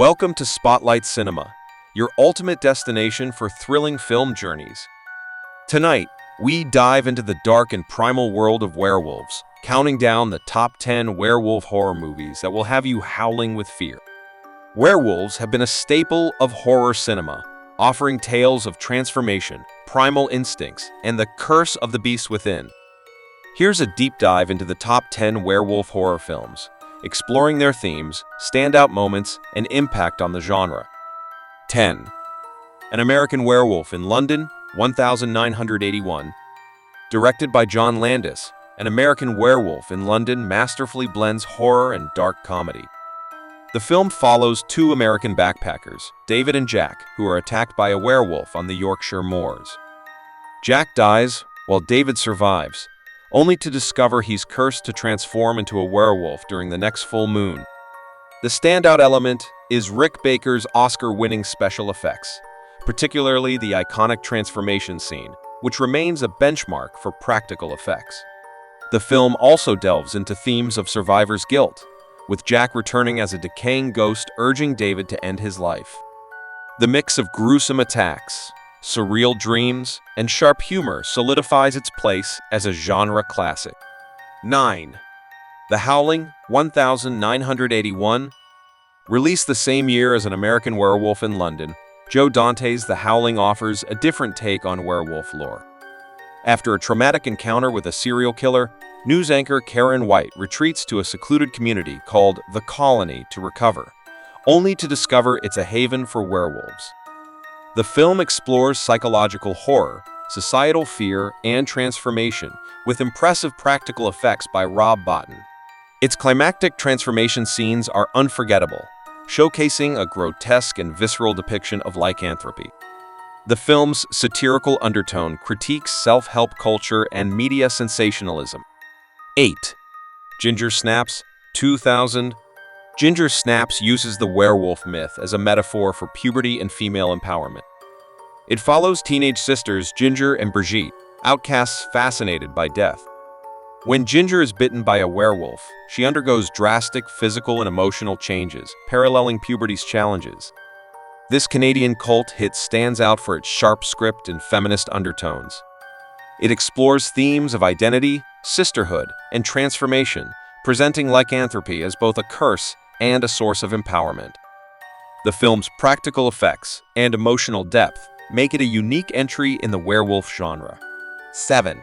Welcome to Spotlight Cinema, your ultimate destination for thrilling film journeys. Tonight, we dive into the dark and primal world of werewolves, counting down the top 10 werewolf horror movies that will have you howling with fear. Werewolves have been a staple of horror cinema, offering tales of transformation, primal instincts, and the curse of the beast within. Here's a deep dive into the top 10 werewolf horror films, exploring their themes, standout moments, and impact on the genre. 10. An American Werewolf in London, 1981. Directed by John Landis, An American Werewolf in London masterfully blends horror and dark comedy. The film follows two American backpackers, David and Jack, who are attacked by a werewolf on the Yorkshire moors. Jack dies, while David survives, only to discover he's cursed to transform into a werewolf during the next full moon. The standout element is Rick Baker's Oscar-winning special effects, particularly the iconic transformation scene, which remains a benchmark for practical effects. The film also delves into themes of survivor's guilt, with Jack returning as a decaying ghost urging David to end his life. The mix of gruesome attacks, surreal dreams, and sharp humor solidifies its place as a genre classic. 9. The Howling, 1981. Released the same year as An American Werewolf in London, Joe Dante's The Howling offers a different take on werewolf lore. After a traumatic encounter with a serial killer, news anchor Karen White retreats to a secluded community called The Colony to recover, only to discover it's a haven for werewolves. The film explores psychological horror, societal fear, and transformation, with impressive practical effects by Rob Bottin. Its climactic transformation scenes are unforgettable, showcasing a grotesque and visceral depiction of lycanthropy. The film's satirical undertone critiques self-help culture and media sensationalism. 8. Ginger Snaps, 2000. Ginger Snaps uses the werewolf myth as a metaphor for puberty and female empowerment. It follows teenage sisters Ginger and Brigitte, outcasts fascinated by death. When Ginger is bitten by a werewolf, she undergoes drastic physical and emotional changes, paralleling puberty's challenges. This Canadian cult hit stands out for its sharp script and feminist undertones. It explores themes of identity, sisterhood, and transformation, presenting lycanthropy as both a curse and a source of empowerment. The film's practical effects and emotional depth make it a unique entry in the werewolf genre. 7.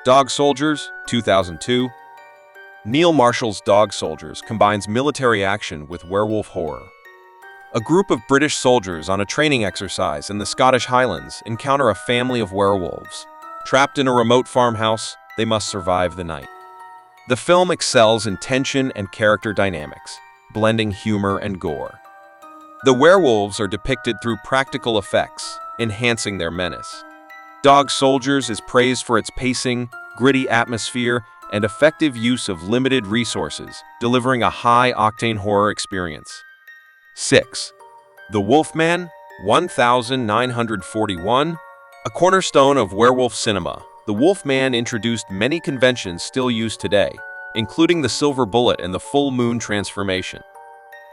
Dog Soldiers, 2002. Neil Marshall's Dog Soldiers combines military action with werewolf horror. A group of British soldiers on a training exercise in the Scottish Highlands encounter a family of werewolves. Trapped in a remote farmhouse, they must survive the night. The film excels in tension and character dynamics, blending humor and gore. The werewolves are depicted through practical effects, enhancing their menace. Dog Soldiers is praised for its pacing, gritty atmosphere, and effective use of limited resources, delivering a high-octane horror experience. 6. The Wolfman, 1941. A cornerstone of werewolf cinema, The Wolfman introduced many conventions still used today, including the silver bullet and the full moon transformation.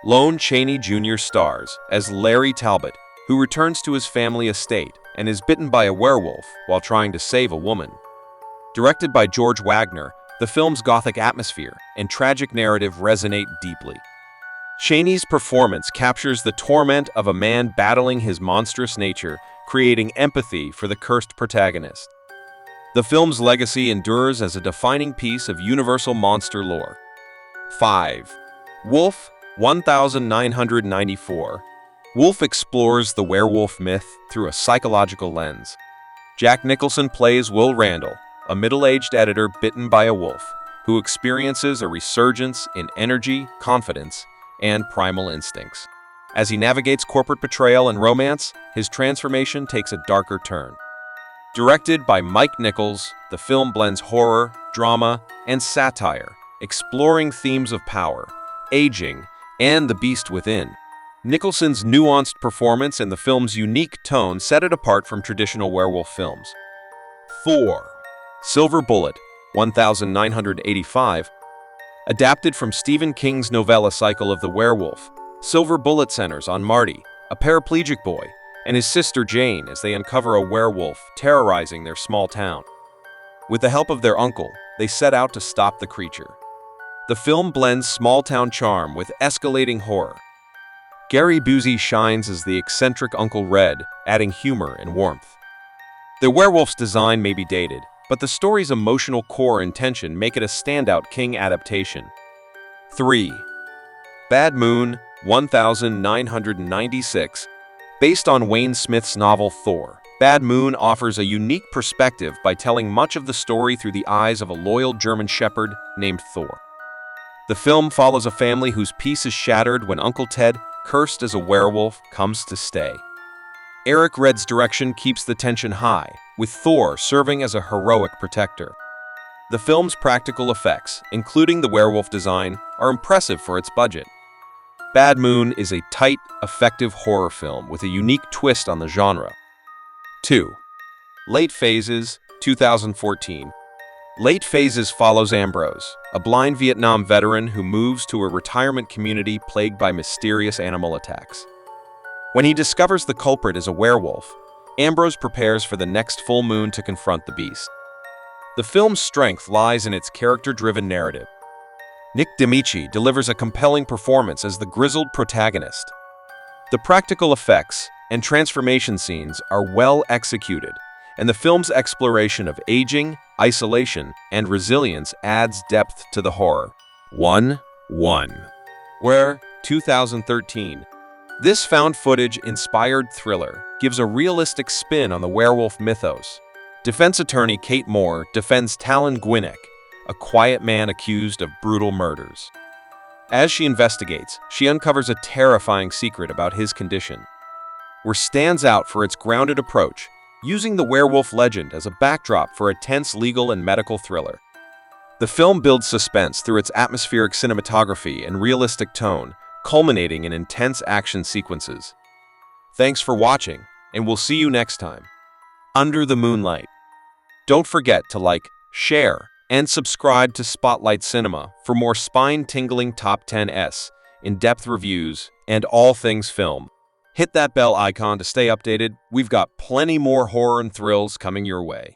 Lon Chaney Jr. stars as Larry Talbot, who returns to his family estate and is bitten by a werewolf while trying to save a woman. Directed by George Wagner, the film's gothic atmosphere and tragic narrative resonate deeply. Chaney's performance captures the torment of a man battling his monstrous nature, creating empathy for the cursed protagonist. The film's legacy endures as a defining piece of universal monster lore. 5. Wolf, 1994. Wolf explores the werewolf myth through a psychological lens. Jack Nicholson plays Will Randall, a middle-aged editor bitten by a wolf, who experiences a resurgence in energy, confidence, and primal instincts. As he navigates corporate betrayal and romance, his transformation takes a darker turn. Directed by Mike Nichols, the film blends horror, drama, and satire, exploring themes of power, aging, and the beast within. Nicholson's nuanced performance and the film's unique tone set it apart from traditional werewolf films. 4. Silver Bullet, 1985. Adapted from Stephen King's novella cycle of The Werewolf, Silver bullet centers on Marty, a paraplegic boy, and his sister Jane as they uncover a werewolf terrorizing their small town. With the help of their uncle, they set out to stop the creature. The film blends small-town charm with escalating horror. Gary Busey shines as the eccentric Uncle Red, adding humor and warmth. The werewolf's design may be dated, but the story's emotional core and tension make it a standout King adaptation. 3. Bad Moon, 1996. Based on Wayne Smith's novel Thor, Bad Moon offers a unique perspective by telling much of the story through the eyes of a loyal German shepherd named Thor. The film follows a family whose peace is shattered when Uncle Ted, cursed as a werewolf, comes to stay. Eric Red's direction keeps the tension high, with Thor serving as a heroic protector. The film's practical effects, including the werewolf design, are impressive for its budget. Bad Moon is a tight, effective horror film with a unique twist on the genre. 2. Late Phases, 2014. Late Phases follows Ambrose, a blind Vietnam veteran who moves to a retirement community plagued by mysterious animal attacks. When he discovers the culprit is a werewolf, Ambrose prepares for the next full moon to confront the beast. The film's strength lies in its character-driven narrative. Nick D'Amici delivers a compelling performance as the grizzled protagonist. The practical effects and transformation scenes are well executed, and the film's exploration of aging, isolation, and resilience adds depth to the horror. 1. Where, 2013. This found footage-inspired thriller gives a realistic spin on the werewolf mythos. Defense attorney Kate Moore defends Talon Gwynnek, a quiet man accused of brutal murders. As she investigates, she uncovers a terrifying secret about his condition. Where stands out for its grounded approach, using the werewolf legend as a backdrop for a tense legal and medical thriller. The film builds suspense through its atmospheric cinematography and realistic tone, culminating in intense action sequences. Thanks for watching, and we'll see you next time. Under the Moonlight. Don't forget to like, share, and subscribe to Spotlight Cinema for more spine-tingling Top 10s, in-depth reviews, and all things film. Hit that bell icon to stay updated. We've got plenty more horror and thrills coming your way.